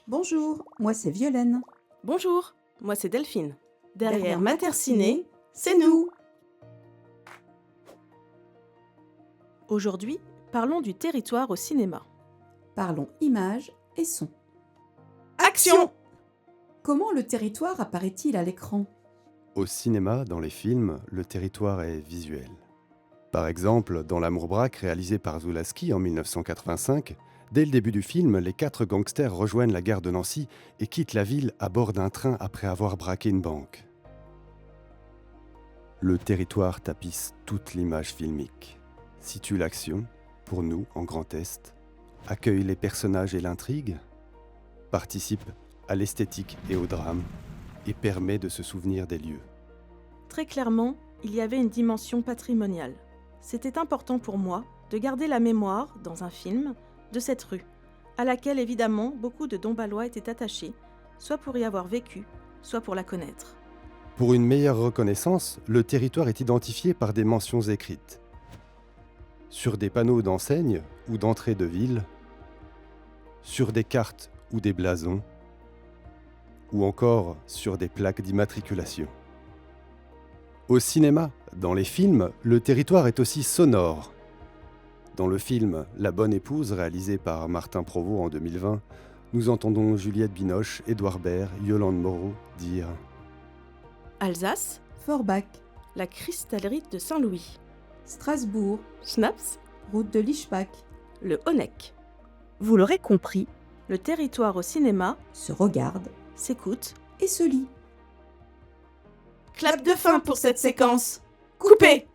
Bonjour, moi c'est Violaine. Bonjour, moi c'est Delphine. Derrière Derrière Mater Mater Ciné, Ciné, c'est nous. Aujourd'hui, parlons du territoire au cinéma. Parlons images et son. Action! Comment le territoire apparaît-il à l'écran? Au cinéma, dans les films, le territoire est visuel. Par exemple, dans L'Amour braque, réalisé par Zulawski en 1985, dès le début du film, les 4 gangsters rejoignent la gare de Nancy et quittent la ville à bord d'un train après avoir braqué une banque. Le territoire tapisse toute l'image filmique, situe l'action, pour nous, en Grand Est, accueille les personnages et l'intrigue, participe à l'esthétique et au drame, et permet de se souvenir des lieux. Très clairement, il y avait une dimension patrimoniale. C'était important pour moi de garder la mémoire, dans un film, de cette rue, à laquelle évidemment beaucoup de Dombaslois étaient attachés, soit pour y avoir vécu, soit pour la connaître. Pour une meilleure reconnaissance, le territoire est identifié par des mentions écrites. Sur des panneaux d'enseigne ou d'entrée de ville, sur des cartes ou des blasons, ou encore sur des plaques d'immatriculation. Au cinéma, dans les films, le territoire est aussi sonore. Dans le film La Bonne Épouse, réalisé par Martin Provost en 2020, nous entendons Juliette Binoche, Édouard Baird, Yolande Moreau dire Alsace, Forbach, la cristallerie de Saint-Louis, Strasbourg, Schnaps, route de Lischbach, le Honeck. Vous l'aurez compris, Le territoire au cinéma se regarde s'écoute. et se lit. Clap de fin pour cette séquence. Coupé!